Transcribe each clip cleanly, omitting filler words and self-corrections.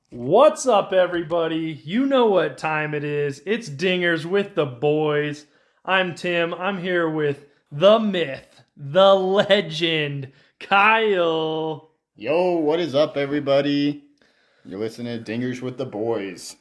What's up, everybody? You know what time it is. It's Dingers with the boys. I'm Tim. I'm here with the myth, the legend, Kyle. Yo, what is up, everybody? You're listening to Dingers with the Boys.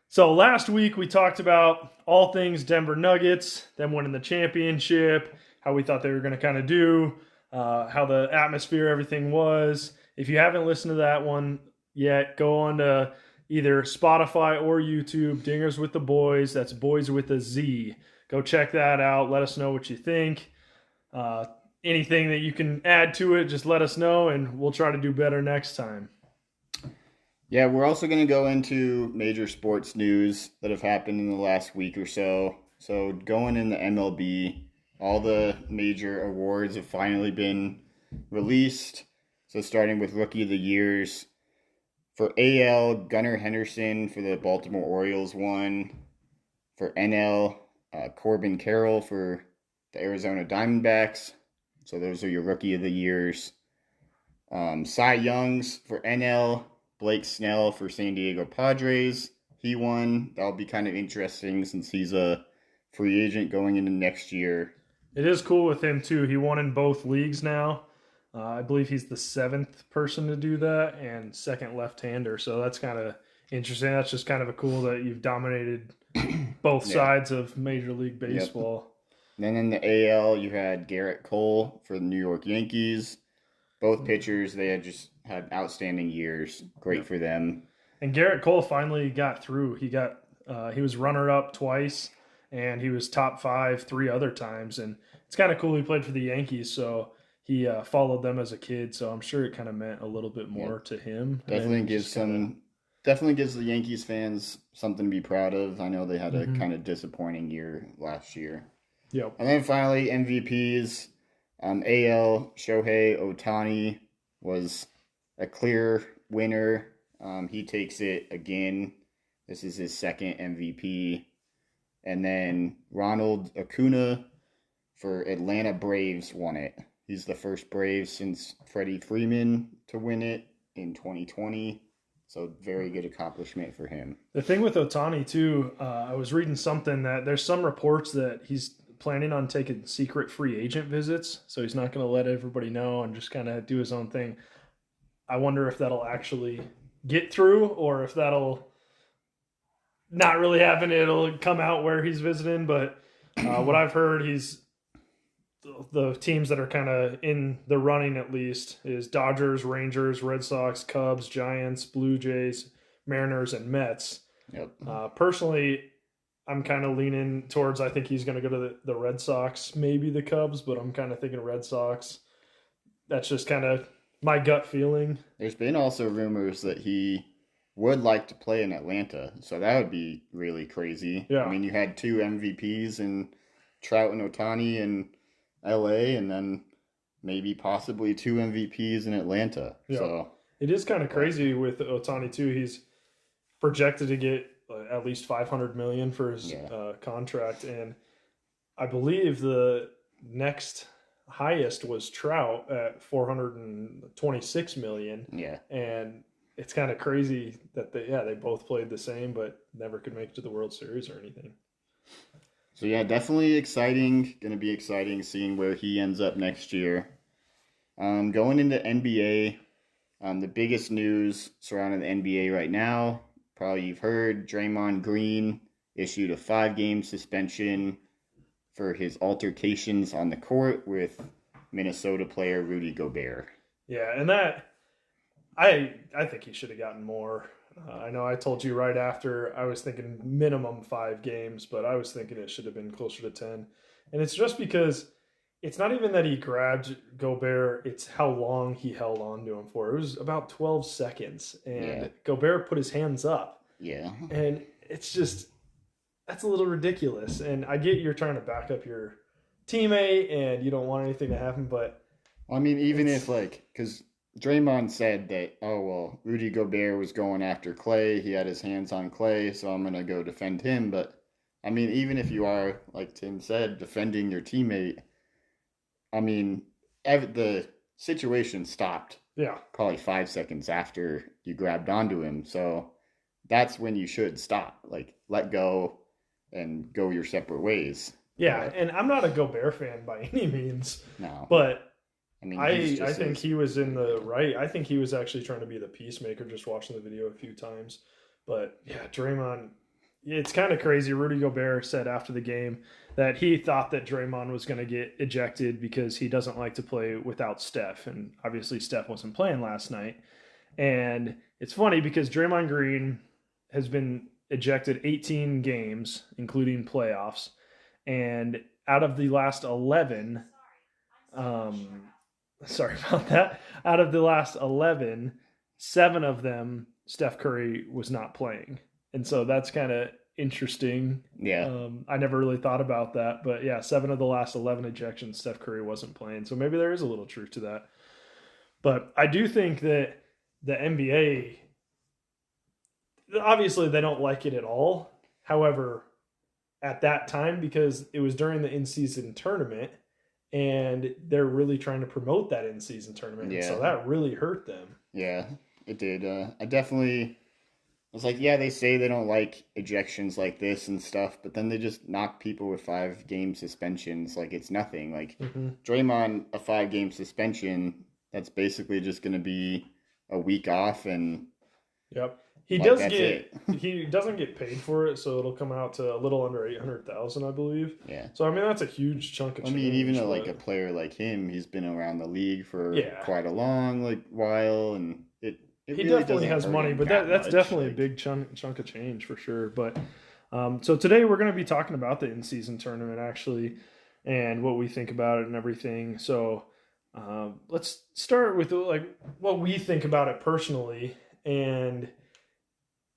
So last week we talked about all things Denver Nuggets, them winning the championship, how we thought they were going to kind of do, how the atmosphere, everything was. If you haven't listened to that one yet, go on to either Spotify or YouTube, Dingers with the Boys. That's Boys with a Z. Go check that out. Let us know what you think. Anything that you can add to it, just let us know, and we'll try to do better next time. Yeah, we're also going to go into major sports news that have happened in the last week or so. So going in the MLB, all the major awards have finally been released. So starting with Rookie of the Years. For AL, Gunnar Henderson for the Baltimore Orioles won. For NL, Corbin Carroll for the Arizona Diamondbacks. So those are your Rookie of the Years. Cy Youngs for NL, Blake Snell for San Diego Padres. He won. That'll be kind of interesting since he's a free agent going into next year. It is cool with him, too. He won in both leagues now. I believe he's the 7th person to do that and second left-hander. So that's kind of interesting. That's just kind of a cool that you've dominated both sides of Major League Baseball. Yep. Then in the AL, you had Garrett Cole for the New York Yankees. Both pitchers, they had just had outstanding years. Great for them. And Garrett Cole finally got through. He was runner-up twice, and he was top 5 3 other times. And it's kind of cool. He played for the Yankees, so he followed them as a kid. So I'm sure it kind of meant a little bit more to him. Definitely gives the Yankees fans something to be proud of. I know they had a kind of disappointing year last year. Yep. And then finally, MVPs. AL, Shohei Ohtani was a clear winner. He takes it again. This is his second MVP. And then Ronald Acuna for Atlanta Braves won it. He's the first Brave since Freddie Freeman to win it in 2020. So very good accomplishment for him. The thing with Ohtani, too, I was reading something that there's some reports that he's planning on taking secret free agent visits. So he's not going to let everybody know and just kind of do his own thing. I wonder if that'll actually get through or if that'll not really happen. It'll come out where he's visiting. But what I've heard, the teams that are kind of in the running at least is Dodgers, Rangers, Red Sox, Cubs, Giants, Blue Jays, Mariners, and Mets. Yep. Personally, I'm kind of leaning towards I think he's going to go to the Red Sox, maybe the Cubs, but I'm kind of thinking Red Sox. That's just kind of my gut feeling. There's been also rumors that he would like to play in Atlanta, so that would be really crazy. Yeah. I mean, you had 2 MVPs in Trout and Ohtani in LA, and then maybe possibly 2 MVPs in Atlanta. Yeah. So it is kind of crazy with Ohtani too. He's projected to get at least $500 million for his contract, and I believe the next highest was Trout at $426 million. Yeah, and it's kind of crazy that they both played the same, but never could make it to the World Series or anything. So yeah, definitely exciting. Going to be exciting seeing where he ends up next year. Going into NBA, the biggest news surrounding the NBA right now, probably you've heard, Draymond Green issued a 5-game suspension for his altercations on the court with Minnesota player Rudy Gobert. Yeah, and that I think he should have gotten more. I know I told you right after I was thinking minimum 5 games, but I was thinking it should have been closer to 10. And it's just because it's not even that he grabbed Gobert, it's how long he held on to him for. It was about 12 seconds, and Gobert put his hands up. Yeah. And it's just, that's a little ridiculous. And I get you're trying to back up your teammate and you don't want anything to happen, but... I mean, even if, because Draymond said that, Rudy Gobert was going after Clay. He had his hands on Clay, so I'm going to go defend him. But I mean, even if you are, like Tim said, defending your teammate, I mean, the situation stopped Yeah. probably 5 seconds after you grabbed onto him. So that's when you should stop. Like, let go and go your separate ways. Yeah, But and I'm not a Gobert fan by any means, no, but I mean, he's I just think as he was in pretty the good. right. I think he was actually trying to be the peacemaker, just watching the video a few times. But yeah, Draymond, it's kind of crazy. Rudy Gobert said after the game that he thought that Draymond was going to get ejected because he doesn't like to play without Steph. And obviously, Steph wasn't playing last night. And it's funny because Draymond Green has been ejected 18 games, including playoffs. And out of the last 11, um, sorry about that. Out of the last 11, seven of them, Steph Curry was not playing. And so that's kind of interesting. Yeah, I never really thought about that. But yeah, seven of the last 11 ejections, Steph Curry wasn't playing. So maybe there is a little truth to that. But I do think that the NBA, obviously, they don't like it at all. However, at that time, because it was during the in season tournament, and they're really trying to promote that in season tournament. And so yeah, that really hurt them. yeah, it did. I definitely was like, yeah, they say they don't like ejections like this and stuff, but then they just knock people with 5 game suspensions like it's nothing. Like Mm-hmm. Draymond, a 5 game suspension, that's basically just going to be a week off, and Yep. He like does that's get it. he doesn't get paid for it, so it'll come out to a little under 800,000, I believe. Yeah. So I mean that's a huge chunk of I mean, even change, though like but a player like him, he's been around the league for yeah, quite a long like while, and it he really definitely doesn't has hurt money, him but that that's much. definitely a Like, big chunk of change for sure. But so today we're going to be talking about the in season tournament actually, and what we think about it and everything. So let's start with like what we think about it personally, and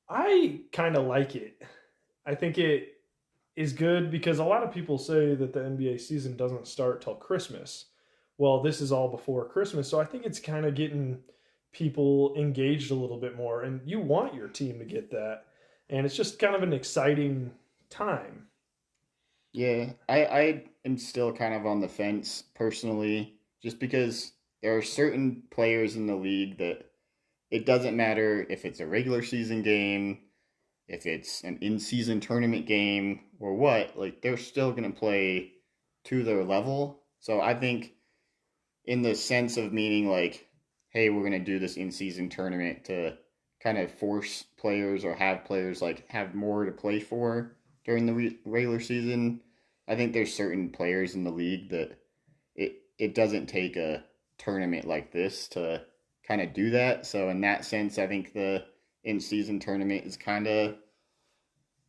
I kind of like it. I think it is good because a lot of people say that the NBA season doesn't start till Christmas. Well, this is all before Christmas, so I think it's kind of getting people engaged a little bit more, and you want your team to get that, and it's just kind of an exciting time. yeah, I am still kind of on the fence personally, just because there are certain players in the league that it doesn't matter if it's a regular season game, if it's an in-season tournament game or what, like they're still going to play to their level. So I think in the sense of meaning like, hey, we're going to do this in-season tournament to kind of force players or have players like have more to play for during the regular season. I think there's certain players in the league that it doesn't take a tournament like this to kind of do that. So in that sense, I think the in-season tournament is kind of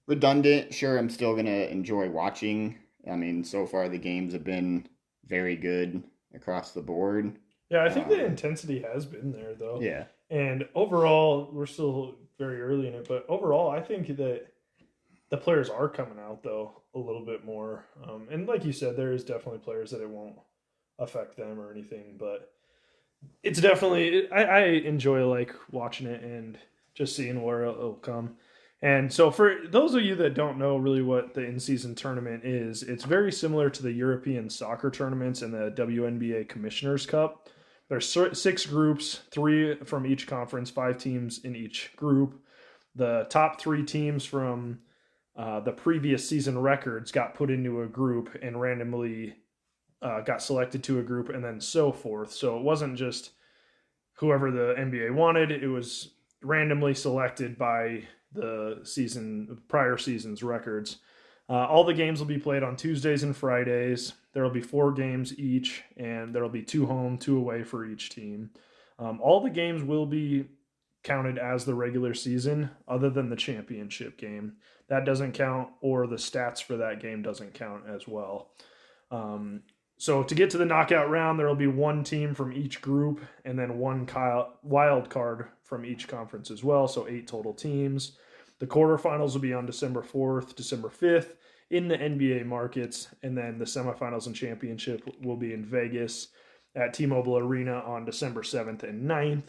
redundant. Sure, I'm still gonna enjoy watching. I mean, so far the games have been very good across the board. Yeah, I think the Um, intensity has been there though, yeah, and overall, we're still very early in it, but overall, I think that the players are coming out though a little bit more. And like you said, there is definitely players that it won't affect them or anything, but it's definitely I enjoy like watching it and just seeing where it'll come. And so for those of you that don't know really what the in-season tournament is, it's very similar to the European soccer tournaments and the WNBA Commissioner's Cup. There's 6 groups, 3 from each conference, 5 teams in each group. The top 3 teams from the previous season records got put into a group and randomly got selected to a group, and then so forth. So it wasn't just whoever the NBA wanted; it was randomly selected by the prior season's records. All the games will be played on Tuesdays and Fridays. There will be 4 games each, and there will be 2 home, 2 away for each team. All the games will be counted as the regular season, other than the championship game. That doesn't count, or the stats for that game doesn't count as well. Um, so to get to the knockout round, there will be 1 team from each group, and then 1 wild card from each conference as well. So 8 total teams. The quarterfinals will be on December 4th, December 5th in the NBA markets, and then the semifinals and championship will be in Vegas at T-Mobile Arena on December 7th and 9th.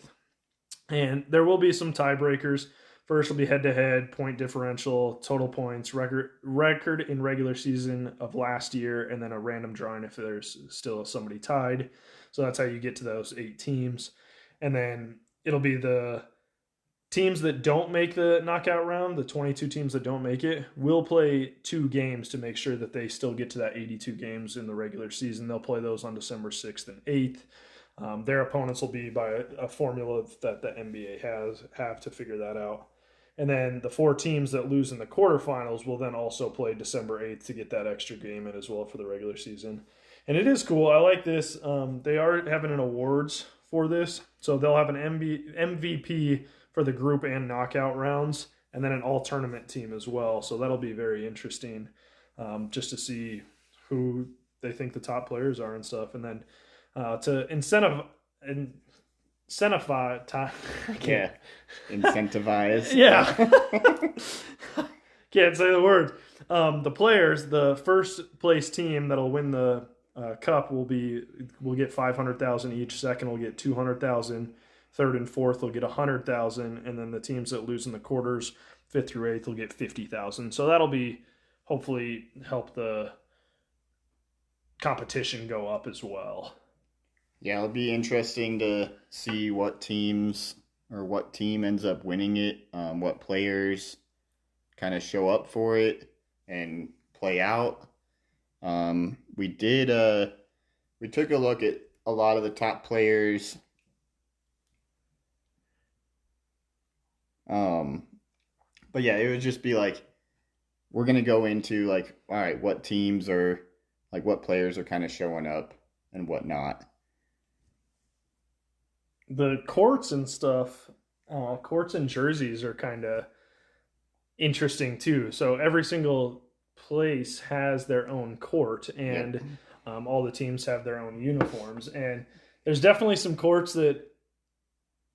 And there will be some tiebreakers. First will be head-to-head, point differential, total points, record in regular season of last year, and then a random drawing if there's still somebody tied. So that's how you get to those 8 teams. And then it'll be the teams that don't make the knockout round, the 22 teams that don't make it, will play 2 games to make sure that they still get to that 82 games in the regular season. They'll play those on December 6th and 8th. Their opponents will be by a formula that the NBA have to figure that out. And then the 4 teams that lose in the quarterfinals will then also play December 8th to get that extra game in as well for the regular season. And it is cool. I like this. They are having an awards for this. So they'll have an MVP for the group and knockout rounds, and then an all-tournament team as well. So that'll be very interesting just to see who they think the top players are and stuff. And then to incentivize. Incentivize. Yeah. Can't say the word. The players, the first place team that'll win the cup will get $500,000 each. Second will get $200,000. Third and fourth will get $100,000, and then the teams that lose in the quarters, 5th through 8th, will get $50,000. So that'll be hopefully help the competition go up as well. Yeah, it'll be interesting to see what teams or what team ends up winning it, what players kind of show up for it and play out. We took a look at a lot of the top players. But yeah, it would just be like, we're going to go into like, all right, what teams are, like what players are kind of showing up and whatnot. The courts and stuff, courts and jerseys are kind of interesting too. So every single place has their own court, and all the teams have their own uniforms. And there's definitely some courts that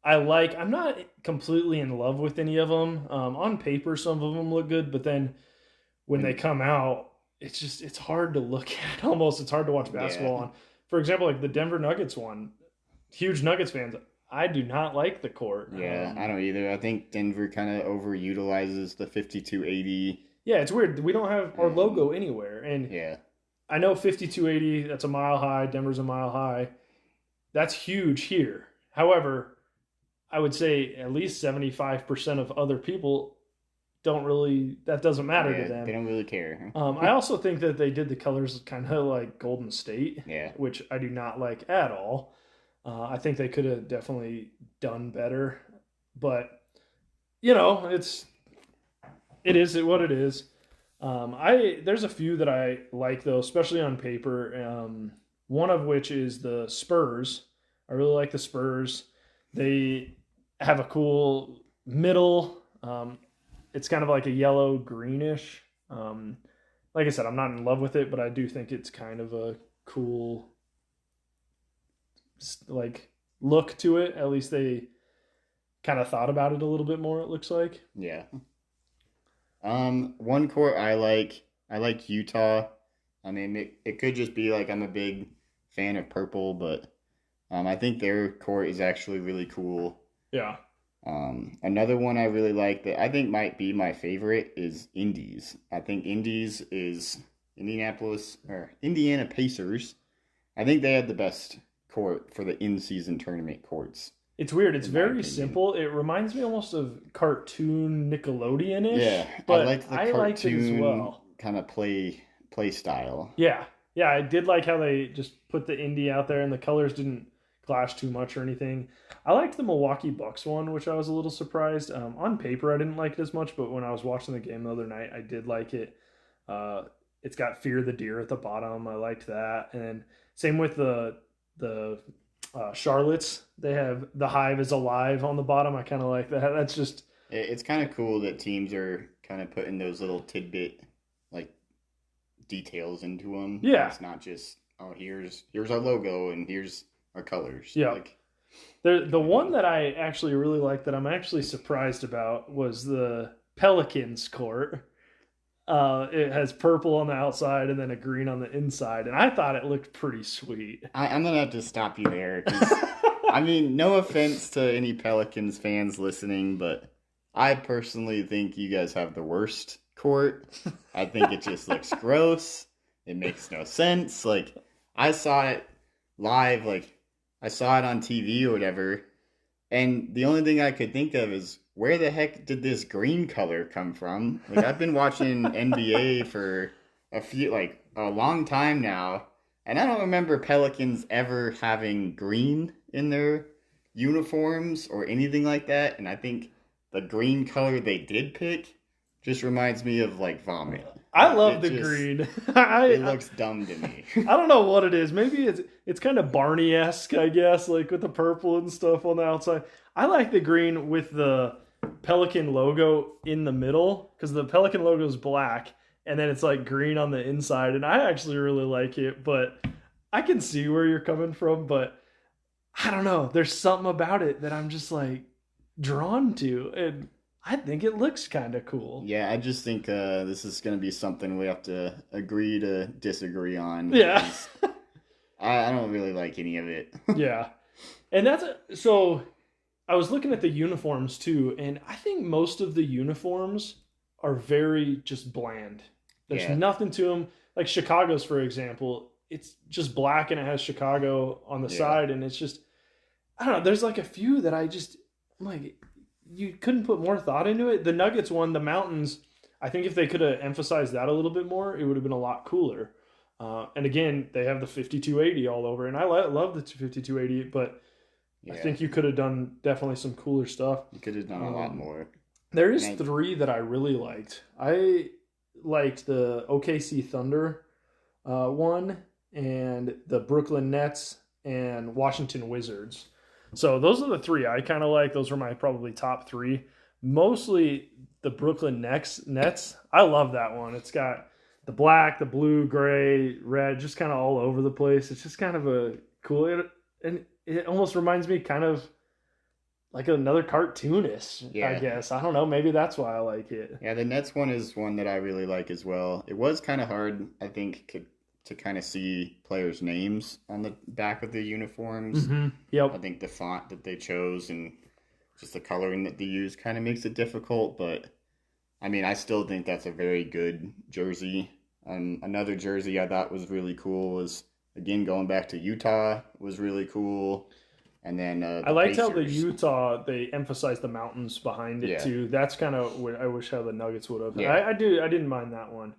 I like. I'm not completely in love with any of them. On paper, some of them look good, but then when they come out, it's hard to look at. Almost, it's hard to watch basketball on. For example, like the Denver Nuggets one. Huge Nuggets fans. I do not like the court. Yeah, I don't either. I think Denver kind of overutilizes the 5280. Yeah, it's weird. We don't have our logo anywhere. And yeah, I know 5280, that's a mile high. Denver's a mile high. That's huge here. However, I would say at least 75% of other people that doesn't matter to them. They don't really care. I also think that they did the colors kind of like Golden State, which I do not like at all. I think they could have definitely done better, but it is what it is. There's a few that I like though, especially on paper. One of which is the Spurs. I really like the Spurs. They have a cool middle. It's kind of like a yellow greenish. Like I said, I'm not in love with it, but I do think it's kind of a cool like look to it. At least they kind of thought about it a little bit more, it looks like. Yeah. One court I like Utah. I mean, it could just be like I'm a big fan of purple, but I think their court is actually really cool. Yeah. Another one I really like that I think might be my favorite is Indies. I think Indies is Indiana Pacers. I think they have the best court for the in-season tournament courts. It's weird. It's very simple. It reminds me almost of cartoon Nickelodeon-ish. Yeah, but I like the cartoon it as well. Kind of play style. Yeah. Yeah, I did like how they just put the indie out there and the colors didn't clash too much or anything. I liked the Milwaukee Bucks one, which I was a little surprised. On paper, I didn't like it as much, but when I was watching the game the other night, I did like it. It's got Fear the Deer at the bottom. I liked that. And same with the Charlottes. They have the Hive is alive on the bottom. I kind of like that. That's just... It's kind of cool that teams are kind of putting those little tidbit like details into them. Yeah. It's not just, here's our logo and here's our colors. Yeah. Like, the one that I actually really liked that I'm actually surprised about was the Pelicans court. It has purple on the outside and then a green on the inside, and I thought it looked pretty sweet. I'm gonna have to stop you there. I mean, no offense to any Pelicans fans listening, but I personally think you guys have the worst court. I think it just looks gross. It makes no sense. Like, I saw it live, like, I saw it on TV or whatever, and the only thing I could think of is where the heck did this green color come from? Like, I've been watching NBA for a long time now, and I don't remember Pelicans ever having green in their uniforms or anything like that, and I think the green color they did pick just reminds me of like vomit. I love the green. It looks dumb to me. I don't know what it is. Maybe it's kind of Barney-esque, I guess, like with the purple and stuff on the outside. I like the green with the Pelican logo in the middle because the Pelican logo is black and then it's like green on the inside. And I actually really like it, but I can see where you're coming from. But I don't know. There's something about it that I'm just like drawn to. And I think it looks kind of cool. Yeah, I just think this is going to be something we have to agree to disagree on. Yeah. I don't really like any of it. Yeah. And so I was looking at the uniforms too, and I think most of the uniforms are very just bland. There's nothing to them. Like Chicago's, for example, it's just black and it has Chicago on the side, and it's just, I don't know, there's like a few that I'm like, you couldn't put more thought into it. The Nuggets one, the mountains, I think if they could have emphasized that a little bit more, it would have been a lot cooler. And again, they have the 5280 all over, and I love the 5280, but I think you could have done definitely some cooler stuff. You could have done a lot more. There is three that I really liked. I liked the OKC Thunder one, and the Brooklyn Nets, and Washington Wizards. So those are the three I kind of like. Those were my probably top three. Mostly the Brooklyn Nets. I love that one. It's got the black, the blue, gray, red, just kind of all over the place. It's just kind of a cool, and it almost reminds me kind of like another cartoonish, I guess. I don't know. Maybe that's why I like it. Yeah, the Nets one is one that I really like as well. It was kind of hard, I think, to kind of see players' names on the back of the uniforms. Mm-hmm. Yep. I think the font that they chose and just the coloring that they use kind of makes it difficult, but I mean, I still think that's a very good jersey. Another jersey I thought was really cool was, again, going back to Utah, was really cool. And then I liked how the Utah, they emphasized the mountains behind it too. That's kind of what I wish how the Nuggets would have. Yeah. I didn't mind that one.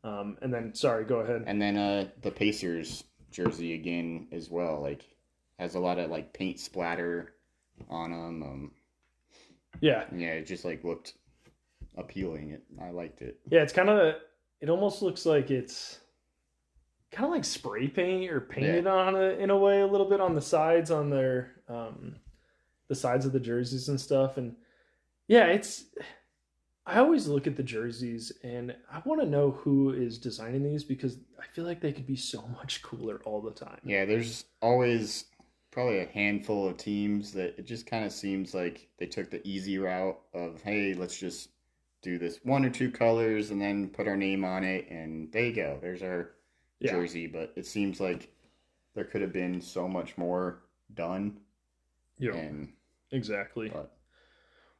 And then, sorry, go ahead. And then the Pacers jersey again as well, like has a lot of like paint splatter on them. Yeah, it just like looked appealing. I liked it. Yeah, it's kind of, it almost looks like it's kind of like spray paint or painted on it in a way, a little bit on the sides, on their the sides of the jerseys and stuff. And yeah, I always look at the jerseys and I want to know who is designing these because I feel like they could be so much cooler all the time. Yeah, there's always probably a handful of teams that it just kind of seems like they took the easy route of, hey, let's just do this one or two colors and then put our name on it, and there you go. There's our jersey. But it seems like there could have been so much more done. Yeah, exactly.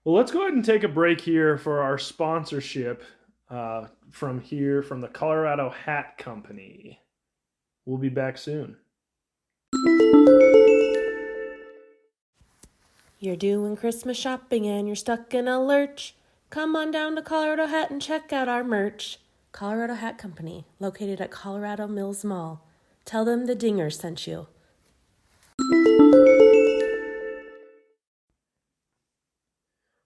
Well, let's go ahead and take a break here for our sponsorship from the Colorado Hat Company. We'll be back soon. You're doing Christmas shopping and you're stuck in a lurch. Come on down to Colorado Hat and check out our merch. Colorado Hat Company, located at Colorado Mills Mall. Tell them the Dingers sent you.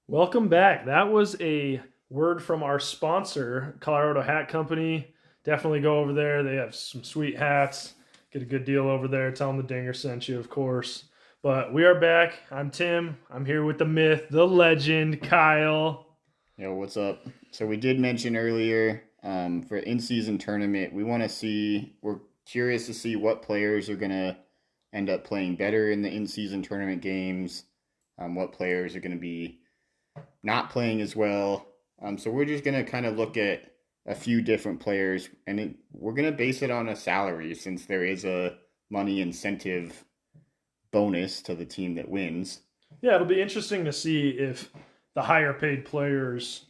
Welcome back. That was a word from our sponsor, Colorado Hat Company. Definitely go over there. They have some sweet hats. Get a good deal over there. Tell them the Dinger sent you, of course. But we are back. I'm Tim. I'm here with the myth, the legend, Kyle. Yo, what's up? So we did mention earlier for in-season tournament, we're curious to see what players are going to end up playing better in the in-season tournament games, what players are going to be not playing as well. So we're just going to kind of look at a few different players, and we're going to base it on a salary since there is a money incentive bonus to the team that wins. Yeah, it'll be interesting to see if the higher paid players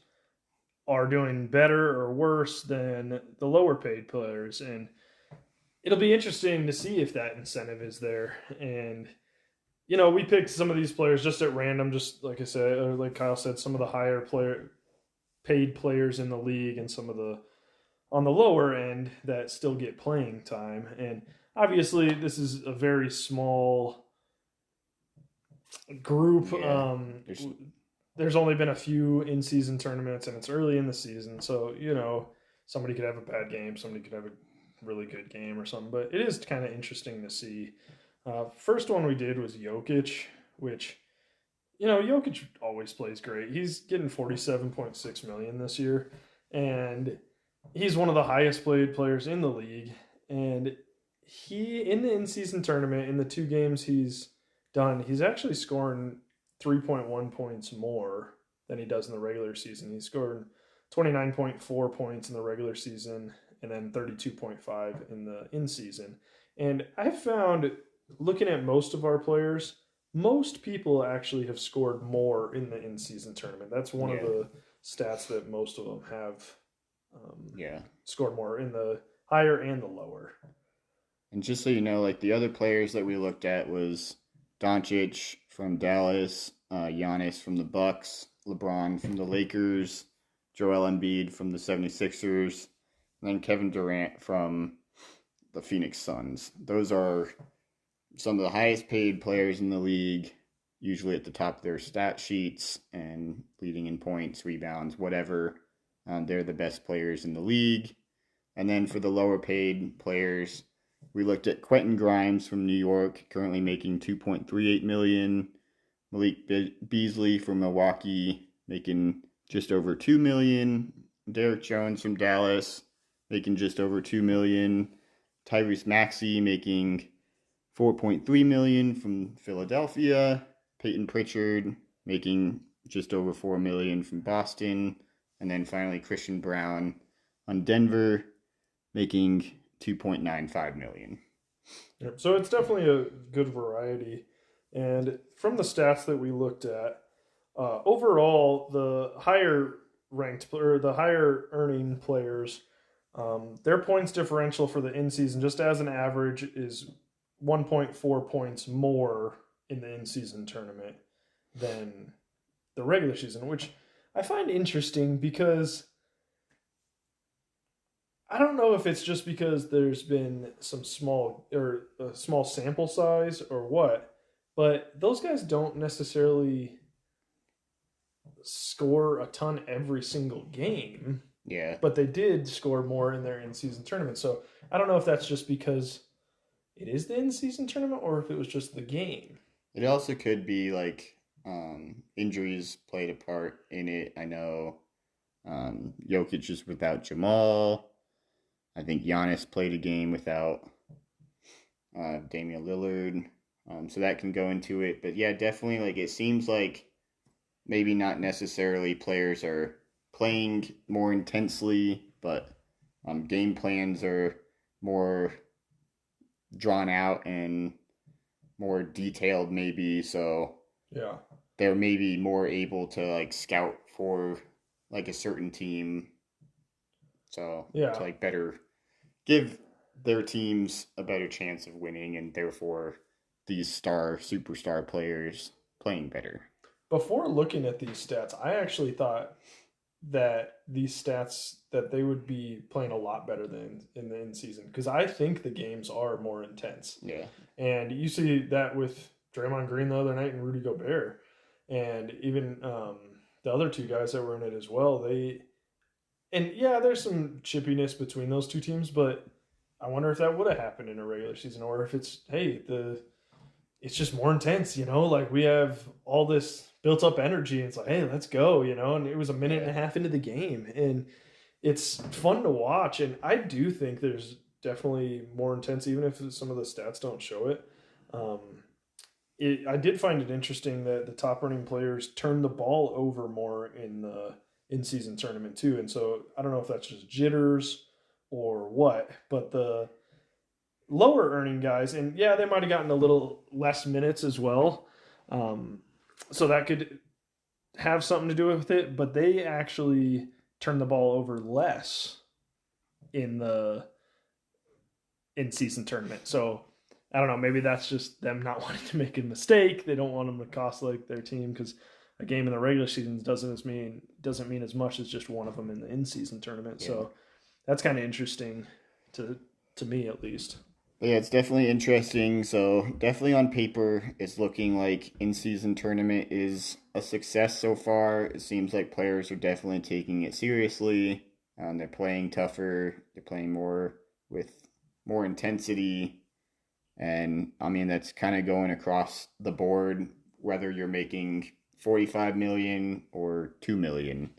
are doing better or worse than the lower paid players. And it'll be interesting to see if that incentive is there. And, we picked some of these players just at random, just like I said, or like Kyle said, some of the higher paid players in the league and some of the on the lower end that still get playing time. And obviously this is a very small group. Yeah, There's only been a few in-season tournaments and it's early in the season. So, somebody could have a bad game. Somebody could have a really good game or something. But it is kind of interesting to see. First one we did was Jokic, which, Jokic always plays great. He's getting $47.6 million this year. And he's one of the highest paid players in the league. And he, in the in-season tournament, in the 2 games he's done, he's actually scoring 3.1 points more than he does in the regular season. He scored 29.4 points in the regular season and then 32.5 in the in-season. And I found, looking at most of our players, most people actually have scored more in the in-season tournament. That's one of the stats that most of them have scored more in the higher and the lower. And just so you know, like the other players that we looked at was Doncic from Dallas, Giannis from the Bucks, LeBron from the Lakers, Joel Embiid from the 76ers, and then Kevin Durant from the Phoenix Suns. Those are some of the highest paid players in the league, usually at the top of their stat sheets and leading in points, rebounds, whatever. They're the best players in the league. And then for the lower paid players, we looked at Quentin Grimes from New York, currently making $2.38 million. Malik Beasley from Milwaukee, making just over $2 million. Derek Jones from Dallas, making just over $2 million. Tyrese Maxey making $4.3 million from Philadelphia. Peyton Pritchard making just over $4 million from Boston. And then finally Christian Brown on Denver, making $2.95 million. Yep. So it's definitely a good variety. And from the stats that we looked at, overall, the higher ranked or the higher earning players, their points differential for the in-season, just as an average, is 1.4 points more in the in-season tournament than the regular season, which I find interesting because I don't know if it's just because there's been some small sample size or what, but those guys don't necessarily score a ton every single game. Yeah. But they did score more in their in-season tournament. So I don't know if that's just because it is the in-season tournament or if it was just the game. It also could be like injuries played a part in it. I know Jokic is without Jamal. I think Giannis played a game without Damian Lillard. So that can go into it. But yeah, definitely, like, it seems like maybe not necessarily players are playing more intensely, but game plans are more drawn out and more detailed maybe. So yeah, they're maybe more able to like scout for like a certain team. So yeah, to like better give their teams a better chance of winning, and therefore these superstar players playing better. Before looking at these stats, I actually thought that these stats that they would be playing a lot better than in the in-season, because I think the games are more intense. Yeah. And you see that with Draymond Green the other night and Rudy Gobert. And even the other two guys that were in it as well. There's some chippiness between those two teams, but I wonder if that would have happened in a regular season, or if it's, it's just more intense, like we have all this built up energy. And it's like, hey, let's go, and it was a minute and a half into the game, and it's fun to watch. And I do think there's definitely more intense, even if some of the stats don't show it. I did find it interesting that the top earning players turn the ball over more in the in-season tournament too. And so I don't know if that's just jitters or what, but the lower earning guys, and yeah, they might have gotten a little less minutes as well. So that could have something to do with it, but they actually turn the ball over less in the in-season tournament. So I don't know. Maybe that's just them not wanting to make a mistake. They don't want them to cost like their team because a game in the regular season doesn't mean as much as just one of them in the in-season tournament. Yeah. So that's kind of interesting to me at least. But yeah, it's definitely interesting. So definitely on paper, it's looking like in-season tournament is a success so far. It seems like players are definitely taking it seriously. They're playing tougher. They're playing more with more intensity. And I mean, that's kind of going across the board, whether you're making $45 million or $2 million.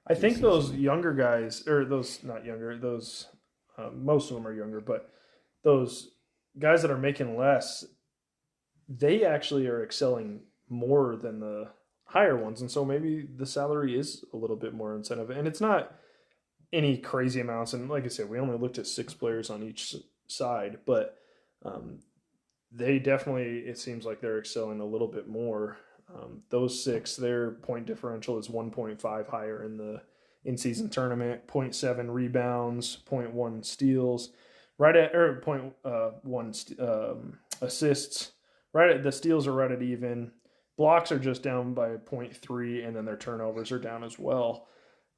I think those younger guys, or those not younger, those most of them are younger, but those guys that are making less, they actually are excelling more than the higher ones. And so maybe the salary is a little bit more incentive. And it's not any crazy amounts. And like I said, we only looked at 6 players on each side, but they definitely, it seems like they're excelling a little bit more. Those 6, their point differential is 1.5 higher in the in-season tournament, 0.7 rebounds, 0.1 steals, right at 0.1 assists. Right at the steals are right at even. Blocks are just down by 0.3, and then their turnovers are down as well.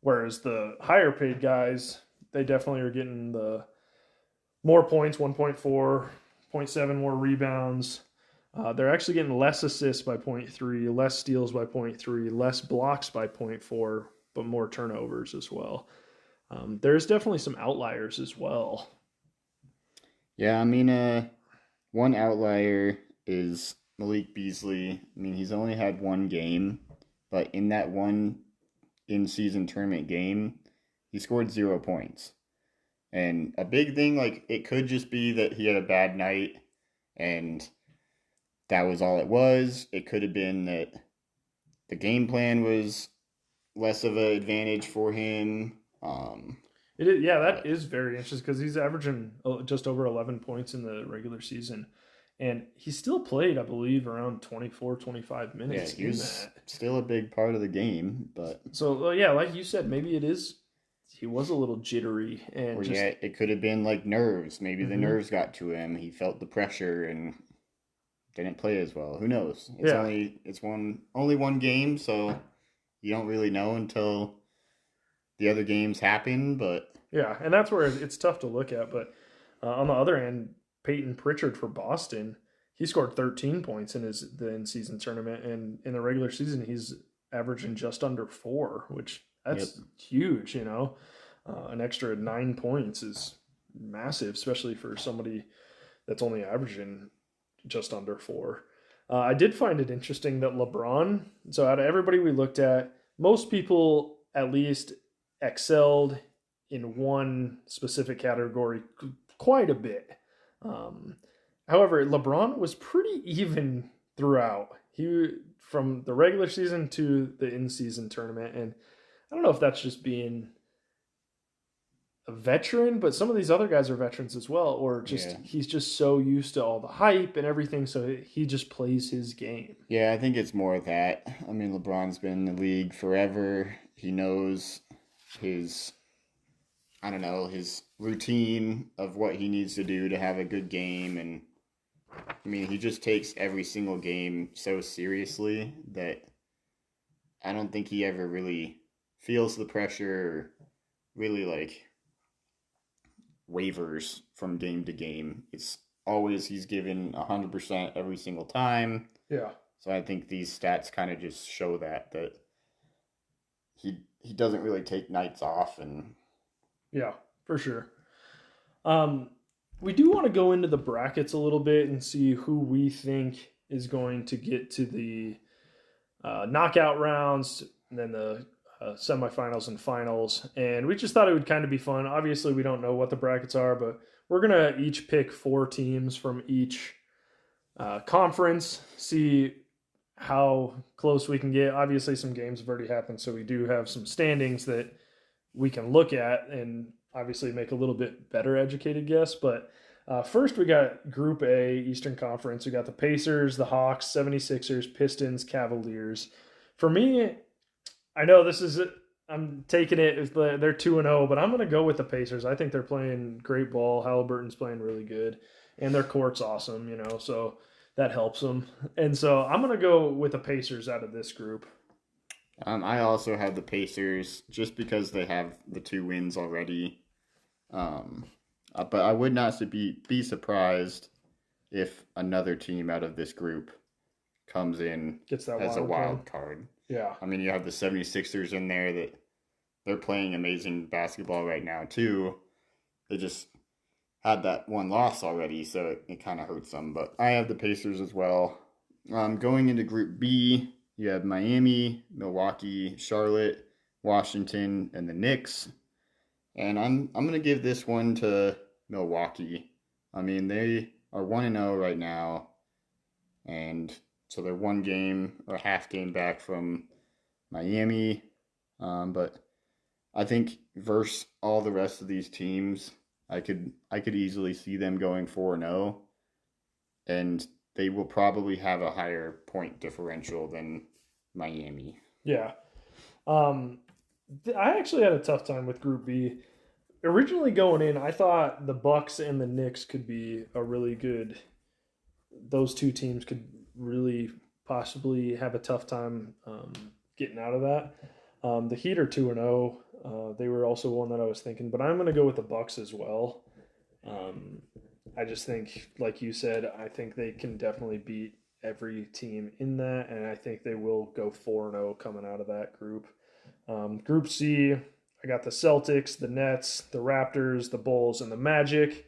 Whereas the higher paid guys, they definitely are getting the more points, 1.4, 0.7 more rebounds. They're actually getting less assists by 0.3, less steals by 0.3, less blocks by 0.4, but more turnovers as well. There's definitely some outliers as well. Yeah, I mean, one outlier is Malik Beasley. I mean, he's only had one game, but in that one in-season tournament game, he scored 0 points. And a big thing, like, it could just be that he had a bad night and that was all it was. It could have been that the game plan was less of an advantage for him. That is very interesting because he's averaging just over 11 points in the regular season. And he still played, I believe, around 24, 25 minutes. Yeah, he was still a big part of the game. But so, like you said, maybe it is. He was a little jittery. And it could have been like nerves. Maybe the nerves got to him. He felt the pressure and didn't play as well. Who knows? It's only one game, so you don't really know until the other games happen. But yeah, and that's where it's tough to look at. But on the other end, Peyton Pritchard for Boston, he scored 13 points in the in-season tournament, and in the regular season, he's averaging just under 4, which that's huge. You know, an extra 9 points is massive, especially for somebody that's only averaging just under 4. I did find it interesting that LeBron, so out of everybody we looked at, most people at least excelled in one specific category quite a bit. However, LeBron was pretty even throughout. He from the regular season to the in-season tournament, and I don't know if that's just being a veteran, but some of these other guys are veterans as well, or just he's just so used to all the hype and everything, so he just plays his game. Yeah, I think it's more of that. I mean, LeBron's been in the league forever. He knows his routine of what he needs to do to have a good game. And I mean, he just takes every single game so seriously that I don't think he ever really feels the pressure or really like wavers from game to game. It's always he's given 100% every single time. Yeah. So I think these stats kind of just show that he doesn't really take nights off. And yeah, for sure. We do want to go into the brackets a little bit and see who we think is going to get to the knockout rounds and then the semifinals and finals. And we just thought it would kind of be fun. Obviously, we don't know what the brackets are, but we're going to each pick 4 teams from each conference, see how close we can get. Obviously, some games have already happened, so we do have some standings that we can look at and obviously make a little bit better educated guess. But first, we got Group A, Eastern Conference. We got the Pacers, the Hawks, 76ers, Pistons, Cavaliers. For me, I know this is. I'm taking it as they're 2-0, but I'm going to go with the Pacers. I think they're playing great ball. Halliburton's playing really good, and their court's awesome. So that helps them. And so I'm going to go with the Pacers out of this group. I also have the Pacers just because they have the 2 wins already. But I would not be surprised if another team out of this group comes in Gets that as a wild card. card. Yeah. I mean, you have the 76ers in there that they're playing amazing basketball right now, too. They just had that one loss already, so it kind of hurts them. But I have the Pacers as well. Going into Group B, you have Miami, Milwaukee, Charlotte, Washington, and the Knicks. And I'm going to give this one to Milwaukee. I mean, they are 1-0 right now. And so they're 1 game or half game back from Miami. But I think versus all the rest of these teams, I could easily see them going 4-0. And they will probably have a higher point differential than Miami. Yeah. I actually had a tough time with Group B. Originally going in, I thought the Bucks and the Knicks could be a really good. Those 2 teams could really possibly have a tough time getting out of that. The Heat are 2-0. They were also one that I was thinking, but I'm going to go with the Bucks as well. I just think, like you said, I think they can definitely beat every team in that, and I think they will go 4-0 coming out of that group. Group C, I got the Celtics, the Nets, the Raptors, the Bulls, and the Magic.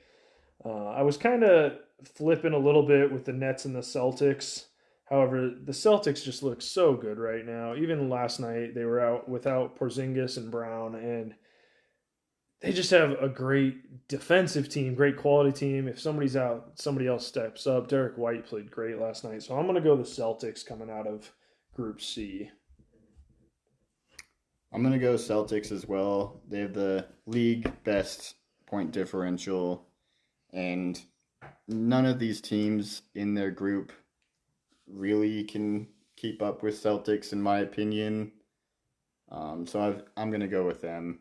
I was kind of flipping a little bit with the Nets and the Celtics. However, the Celtics just look so good right now. Even last night, they were out without Porzingis and Brown, and they just have a great defensive team, great quality team. If somebody's out, somebody else steps up. Derek White played great last night, so I'm going to go the Celtics coming out of Group C. I'm going to go Celtics as well. They have the league best point differential, and none of these teams in their group really can keep up with Celtics, in my opinion. So I'm going to go with them.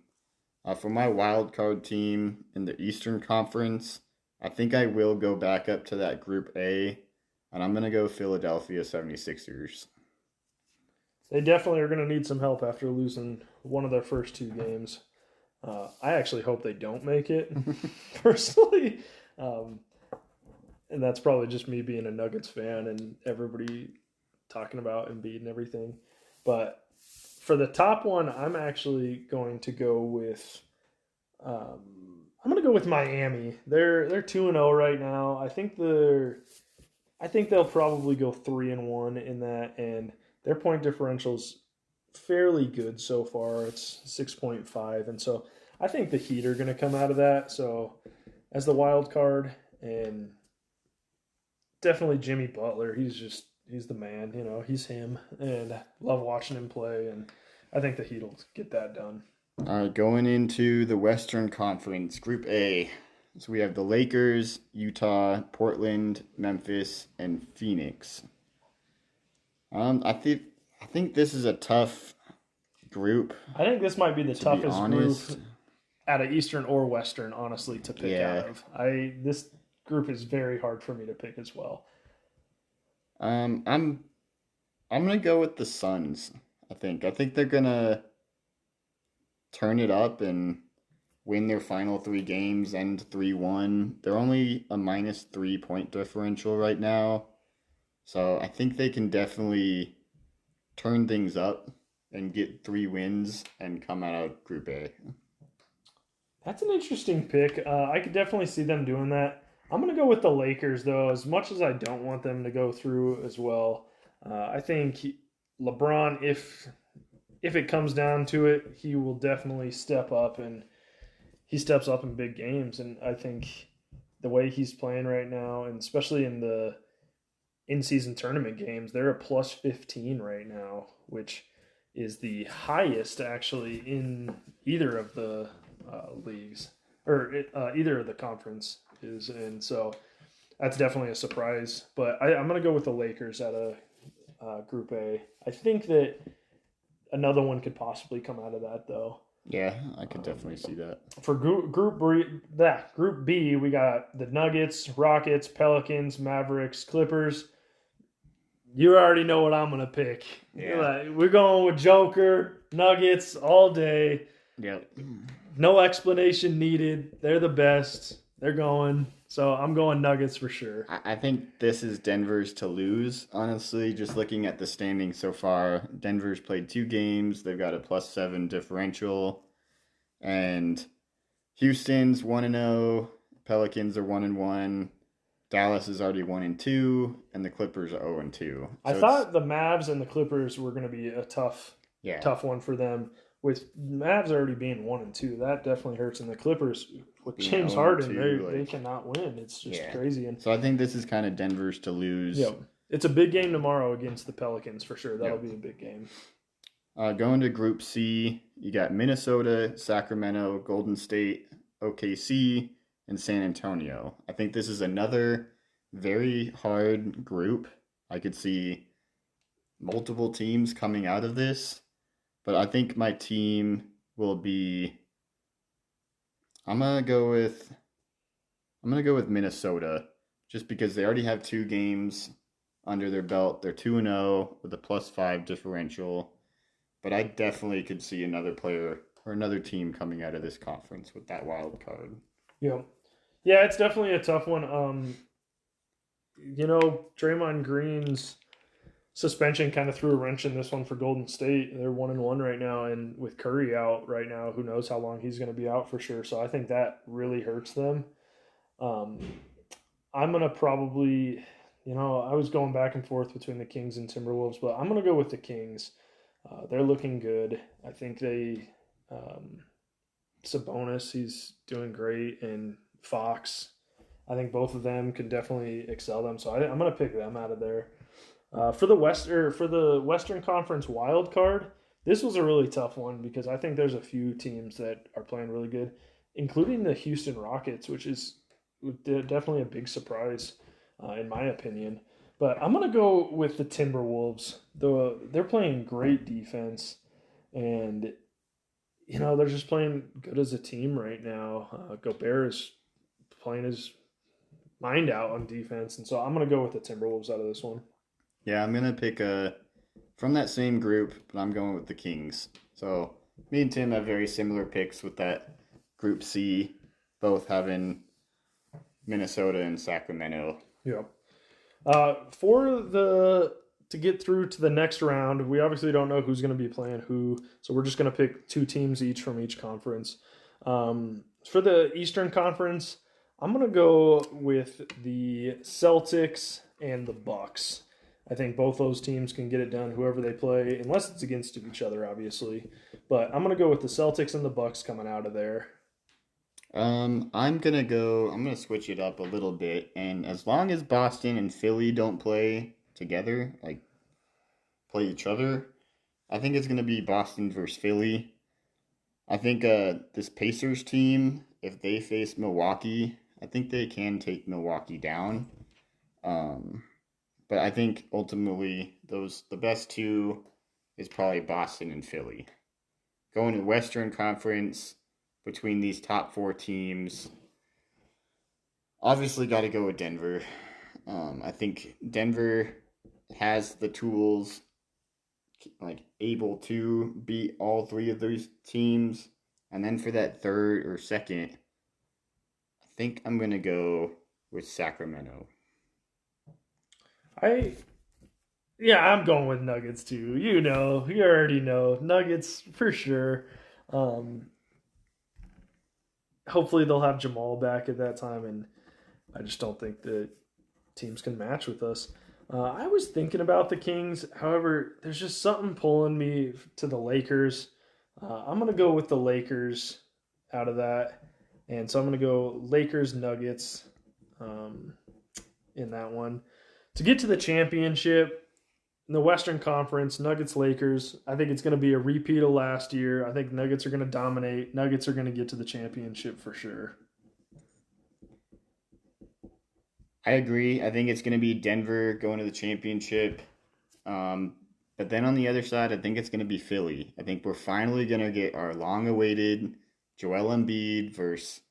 For my wild card team in the Eastern Conference, I think I will go back up to that Group A, and I'm going to go Philadelphia 76ers. They definitely are going to need some help after losing one of their first 2 games. I actually hope they don't make it, personally. And that's probably just me being a Nuggets fan and everybody talking about Embiid and everything. But for the top one, I'm actually going to go with Miami. They're 2-0 right now. I think they'll probably go 3-1 in that, and their point differential's fairly good so far. It's 6.5, and so I think the Heat are going to come out of that. So as the wild card, and definitely Jimmy Butler. He's the man. He's him, and I love watching him play. And I think the Heat will get that done. All right, going into the Western Conference, Group A. So we have the Lakers, Utah, Portland, Memphis, and Phoenix. I think this is a tough group. I think this might be the toughest group out of Eastern or Western, honestly, to pick out of. This group is very hard for me to pick as well. I'm gonna go with the Suns. I think they're gonna turn it up and win their final 3 games, end 3-1. They're only a -3 point differential right now. So I think they can definitely turn things up and get 3 wins and come out of Group A. That's an interesting pick. I could definitely see them doing that. I'm going to go with the Lakers, though, as much as I don't want them to go through as well. I think LeBron, if it comes down to it, he will definitely step up, and he steps up in big games. And I think the way he's playing right now, and especially in the in-season tournament games, they're a +15 right now, which is the highest actually in either of the leagues, or either of the conferences. And so that's definitely a surprise. But I'm going to go with the Lakers out of Group A. I think that another one could possibly come out of that, though. Yeah, I could definitely see that. For Group B, we got the Nuggets, Rockets, Pelicans, Mavericks, Clippers. You already know what I'm gonna pick. Yeah. We're going with Joker, Nuggets all day. Yep. No explanation needed. They're the best. They're going. So I'm going Nuggets for sure. I think this is Denver's to lose, honestly. Just looking at the standings so far, Denver's played 2 games. They've got a +7 differential. And Houston's 1-0. Pelicans are 1-1. Dallas is already 1-2. And the Clippers are 0-2. So I thought the Mavs and the Clippers were going to be a tough one for them. With Mavs already being 1-2, that definitely hurts. And the Clippers, with James Harden, they cannot win. It's just crazy. And so I think this is kind of Denver's to lose. Yeah, it's a big game tomorrow against the Pelicans for sure. That'll be a big game. Going to Group C, you got Minnesota, Sacramento, Golden State, OKC, and San Antonio. I think this is another very hard group. I could see multiple teams coming out of this. But I think my team will be. I'm gonna go with Minnesota, just because they already have 2 games under their belt. They're 2-0 with a +5 differential. But I definitely could see another player or another team coming out of this conference with that wild card. Yeah, it's definitely a tough one. Draymond Green's suspension kind of threw a wrench in this one for Golden State. They're 1-1 right now, and with Curry out right now, who knows how long he's going to be out for sure. So I think that really hurts them. I'm going to probably, I was going back and forth between the Kings and Timberwolves, but I'm going to go with the Kings. They're looking good. I think Sabonis, he's doing great, and Fox, I think both of them can definitely excel them. So I'm going to pick them out of there. For the Western Conference wild card, this was a really tough one because I think there's a few teams that are playing really good, including the Houston Rockets, which is definitely a big surprise, in my opinion. But I'm going to go with the Timberwolves. They're playing great defense, and they're just playing good as a team right now. Gobert is playing his mind out on defense, and so I'm going to go with the Timberwolves out of this one. Yeah, I'm going to pick from that same group, but I'm going with the Kings. So me and Tim have very similar picks with that Group C, both having Minnesota and Sacramento. Yeah. To get through to the next round, we obviously don't know who's going to be playing who, so we're just going to pick 2 teams each from each conference. For the Eastern Conference, I'm going to go with the Celtics and the Bucks. I think both those teams can get it done, whoever they play, unless it's against each other, obviously. But I'm going to go with the Celtics and the Bucks coming out of there. I'm going to switch it up a little bit. And as long as Boston and Philly don't play together, like play each other, I think it's going to be Boston versus Philly. I think this Pacers team, if they face Milwaukee, I think they can take Milwaukee down. But I think ultimately the best 2 is probably Boston and Philly. Going to the Western Conference between these top 4 teams, obviously got to go with Denver. I think Denver has the tools, able to beat all 3 of those teams. And then for that third or second, I think I'm going to go with Sacramento. I'm going with Nuggets too. You already know. Nuggets for sure. Hopefully they'll have Jamal back at that time, and I just don't think the teams can match with us. I was thinking about the Kings. However, there's just something pulling me to the Lakers. I'm going to go with the Lakers out of that. And so I'm going to go Lakers, Nuggets in that one. To get to the championship, in the Western Conference, Nuggets, Lakers, I think it's going to be a repeat of last year. I think Nuggets are going to dominate. Nuggets are going to get to the championship for sure. I agree. I think it's going to be Denver going to the championship. But then on the other side, I think it's going to be Philly. I think we're finally going to get our long-awaited Joel Embiid versus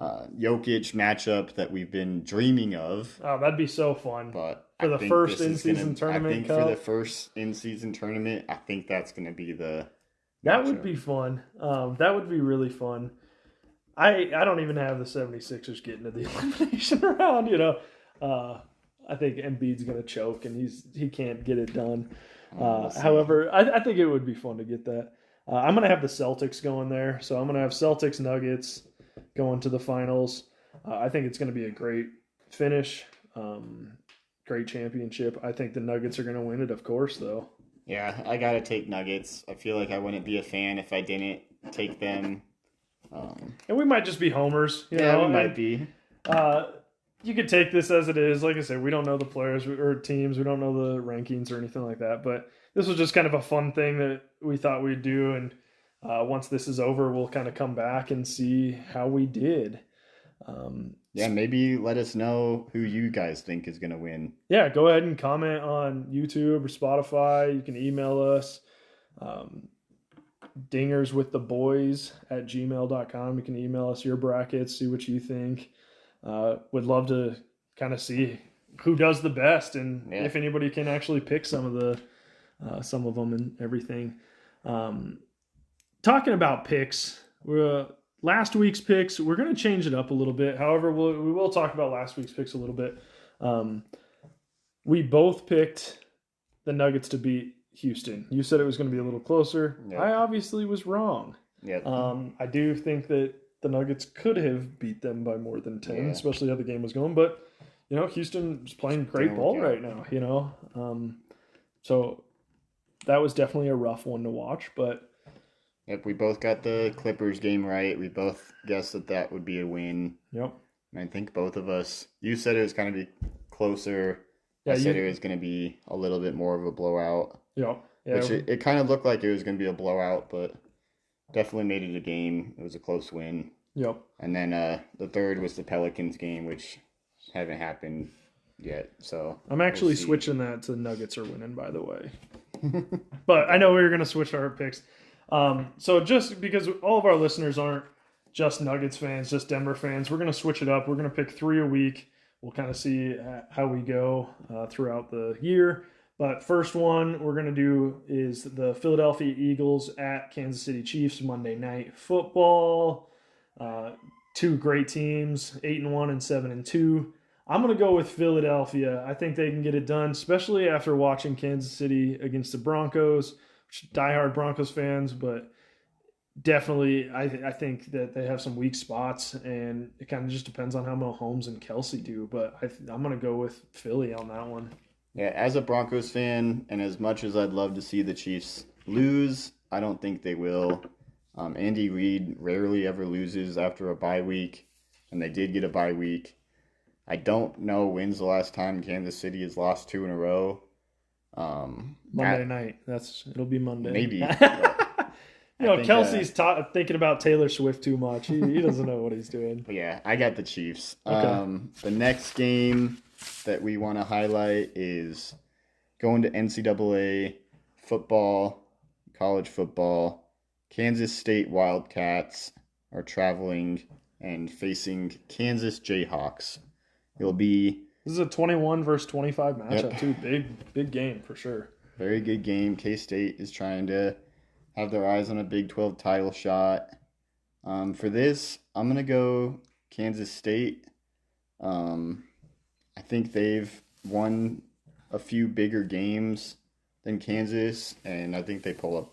Jokic matchup that we've been dreaming of. Oh, that'd be so fun. But for the first in-season tournament. I think for the first in-season tournament, I think that's going to be the That would be fun. That would be really fun. I don't even have the 76ers getting to the elimination round, you know. I think Embiid's going to choke, and he can't get it done. However, I think it would be fun to get that. I'm going to have the Celtics going there. So I'm going to have Celtics Nuggets going to the finals. I think it's going to be a great finish, great championship. I think the Nuggets are going to win it, of course, though. Yeah, I got to take Nuggets. I feel like I wouldn't be a fan if I didn't take them. And we might just be homers. You yeah, know? we might be. You could take this as it is. Like I said, we don't know the players or teams. We don't know the rankings or anything like that. But this was just kind of a fun thing that we thought we'd do. And once this is over, we'll kind of come back and see how we did. Yeah, maybe let us know who you guys think is going to win. Yeah, go ahead and comment on YouTube or Spotify. You can email us. dingerswiththeboys@gmail.com. You can email us your brackets, see what you think. Would love to kind of see who does the best and if anybody can actually pick some of them and everything. Talking about picks, last week's picks, we're going to change it up a little bit. However, we will talk about last week's picks a little bit. We both picked the Nuggets to beat Houston. You said it was going to be a little closer. Yep. I obviously was wrong. Yep. I do think that the Nuggets could have beat them by more than 10, especially how the game was going. But, you know, Houston's playing great ball right now, you know. So that was definitely a rough one to watch. But yep, we both got the Clippers game right. We both guessed that would be a win. Yep. And I think both of us, you said it was going to be closer. Yeah, I said it was going to be a little bit more of a blowout. Yep. Yeah. Which it kind of looked like it was going to be a blowout, but definitely made it a game. It was a close win. Yep. And then the third was the Pelicans game, which haven't happened yet. So I'm actually switching that to the Nuggets are winning, by the way. But I know we were going to switch our picks. So just because all of our listeners aren't just Nuggets fans, just Denver fans, we're going to switch it up. We're going to pick 3 a week. We'll kind of see how we go throughout the year. But first one we're going to do is the Philadelphia Eagles at Kansas City Chiefs Monday Night Football. 2 great teams, 8-1 and 7-2. I'm going to go with Philadelphia. I think they can get it done, especially after watching Kansas City against the Broncos, which diehard Broncos fans, but definitely I think that they have some weak spots, and it kind of just depends on how Mahomes and Kelsey do. But I'm going to go with Philly on that one. Yeah, as a Broncos fan, and as much as I'd love to see the Chiefs lose, I don't think they will. Andy Reid rarely ever loses after a bye week, and they did get a bye week. I don't know when's the last time Kansas City has lost 2 in a row. Monday night. It'll be Monday. Maybe. You know, Kelsey's thinking about Taylor Swift too much. He doesn't know what he's doing. But yeah, I got the Chiefs. Okay. The next game that we want to highlight is going to NCAA football, college football. Kansas State Wildcats are traveling and facing Kansas Jayhawks. This is a 21 versus 25 matchup too. Big game for sure. Very good game. K-State is trying to have their eyes on a Big 12 title shot. For this, I'm going to go Kansas State. I think they've won a few bigger games than Kansas, and I think they pull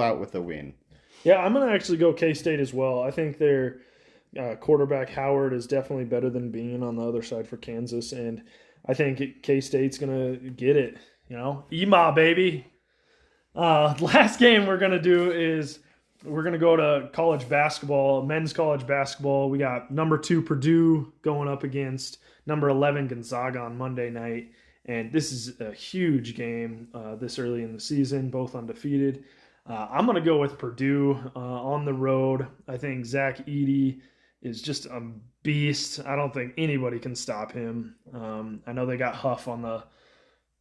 out with a win. Yeah, I'm going to actually go K-State as well. I think their quarterback Howard is definitely better than Bean on the other side for Kansas, and I think K-State's going to get it. You know, EMA, baby. Last game we're going to do is we're going to go to college basketball, men's college basketball. We got number 2 Purdue going up against number 11 Gonzaga on Monday night. And this is a huge game this early in the season, both undefeated. I'm going to go with Purdue on the road. I think Zach Edey is just a beast. I don't think anybody can stop him. I know they got Huff on the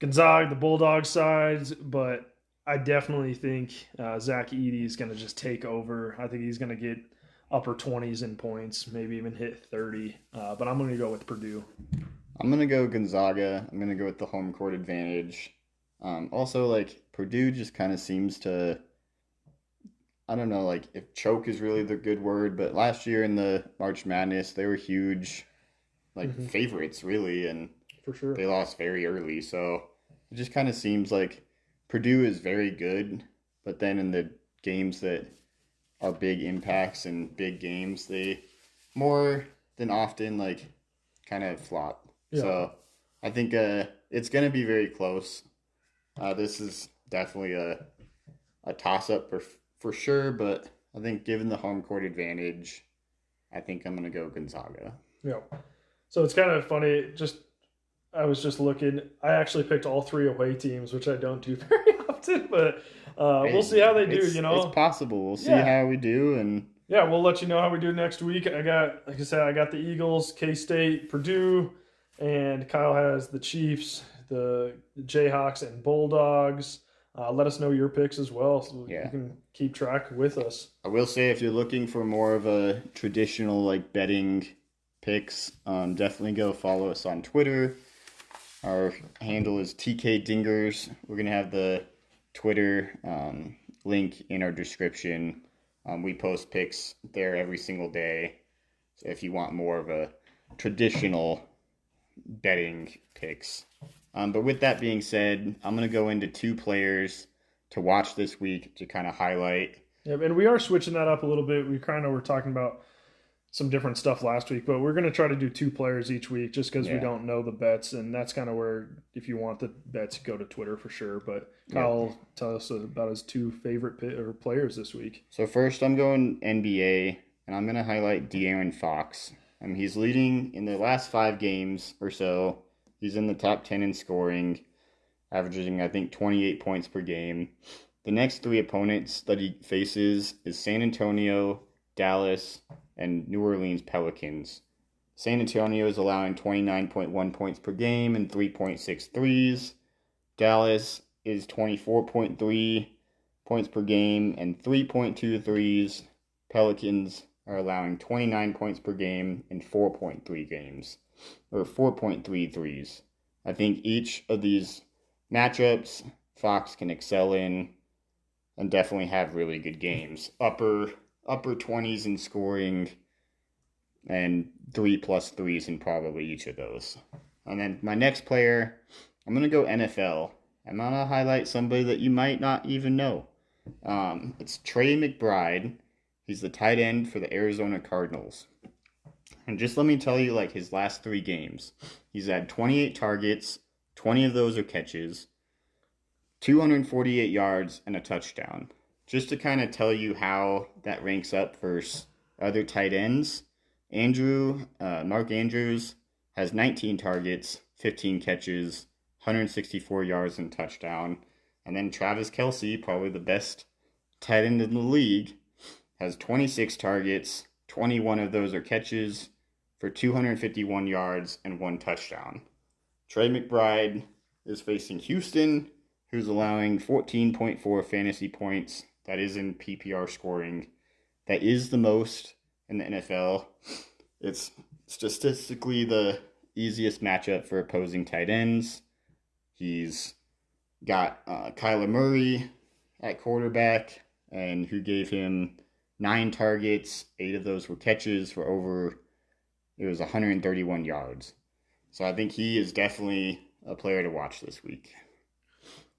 Gonzaga, the Bulldog sides, but I definitely think Zach Edey is going to just take over. I think he's going to get upper 20s in points, maybe even hit 30. But I'm going to go with Purdue. I'm going to go Gonzaga. I'm going to go with the home court advantage. Also, like, Purdue just kind of seems to, I don't know, like, if choke is really the good word, but last year in the March Madness, they were huge, like, favorites, really, and for sure they lost very early. So it just kind of seems like Purdue is very good, but then in the games that are big impacts and big games, they more than often, like, kind of flop. Yeah. So I think it's going to be very close. This is definitely a toss-up for sure, but I think given the home court advantage, I think I'm going to go Gonzaga. Yeah. So it's kind of funny. I was just looking. I actually picked all 3 away teams, which I don't do very often, but we'll see how they do. It's possible. We'll see how we do, and yeah, we'll let you know how we do next week. Like I said, I got the Eagles, K-State, Purdue, and Kyle has the Chiefs, the Jayhawks, and Bulldogs. Let us know your picks as well, so you can keep track with us. I will say, if you're looking for more of a traditional like betting picks, definitely go follow us on Twitter. Our handle is TK Dingers. We're going to have the Twitter link in our description. We post picks there every single day. So if you want more of a traditional betting picks. But with that being said, I'm going to go into 2 players to watch this week to kind of highlight. Yeah, and we are switching that up a little bit. We kind of were talking about some different stuff last week, but we're going to try to do 2 players each week just because we don't know the bets, and that's kind of where, if you want the bets, go to Twitter for sure. But Kyle will tell us about his 2 favorite players this week. So first I'm going NBA, and I'm going to highlight De'Aaron Fox. He's leading in the last 5 games or so. He's in the top 10 in scoring, averaging, I think, 28 points per game. The next 3 opponents that he faces is San Antonio, Dallas, and New Orleans Pelicans. San Antonio is allowing 29.1 points per game and 3.6 threes. Dallas is 24.3 points per game and 3.2 threes. Pelicans are allowing 29 points per game and 4.3 threes. I think each of these matchups Fox can excel in and definitely have really good games. Upper 20s in scoring and 3+ threes in probably each of those. And then my next player, I'm going to go NFL. I'm going to highlight somebody that you might not even know. It's Trey McBride. He's the tight end for the Arizona Cardinals. And just let me tell you, like, his last 3 games. He's had 28 targets, 20 of those are catches, 248 yards, and a touchdown. Just to kind of tell you how that ranks up versus other tight ends, Mark Andrews has 19 targets, 15 catches, 164 yards, and touchdown. And then Travis Kelce, probably the best tight end in the league, has 26 targets, 21 of those are catches for 251 yards and 1 touchdown. Trey McBride is facing Houston, who's allowing 14.4 fantasy points. That is in PPR scoring. That is the most in the NFL. It's statistically the easiest matchup for opposing tight ends. He's got Kyler Murray at quarterback, and who gave him 9 targets, 8 of those were catches for over, it was 131 yards. So I think he is definitely a player to watch this week.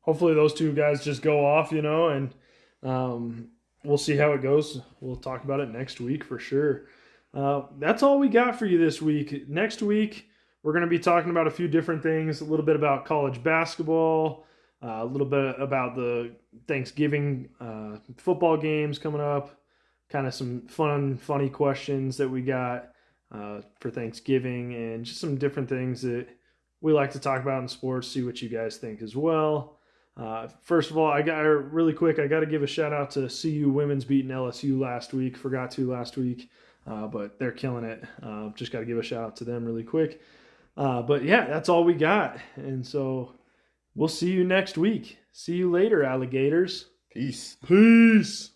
Hopefully those 2 guys just go off, and we'll see how it goes. We'll talk about it next week for sure. That's all we got for you this week. Next week, we're going to be talking about a few different things, a little bit about college basketball, a little bit about the Thanksgiving football games coming up, kind of some funny questions that we got for Thanksgiving, and just some different things that we like to talk about in sports, see what you guys think as well. First of all, I got to give a shout out to CU women's beating LSU last week. Forgot to last week, but they're killing it. Just got to give a shout out to them really quick. But yeah, that's all we got. And so We'll see you next week. See you later, alligators. Peace. Peace.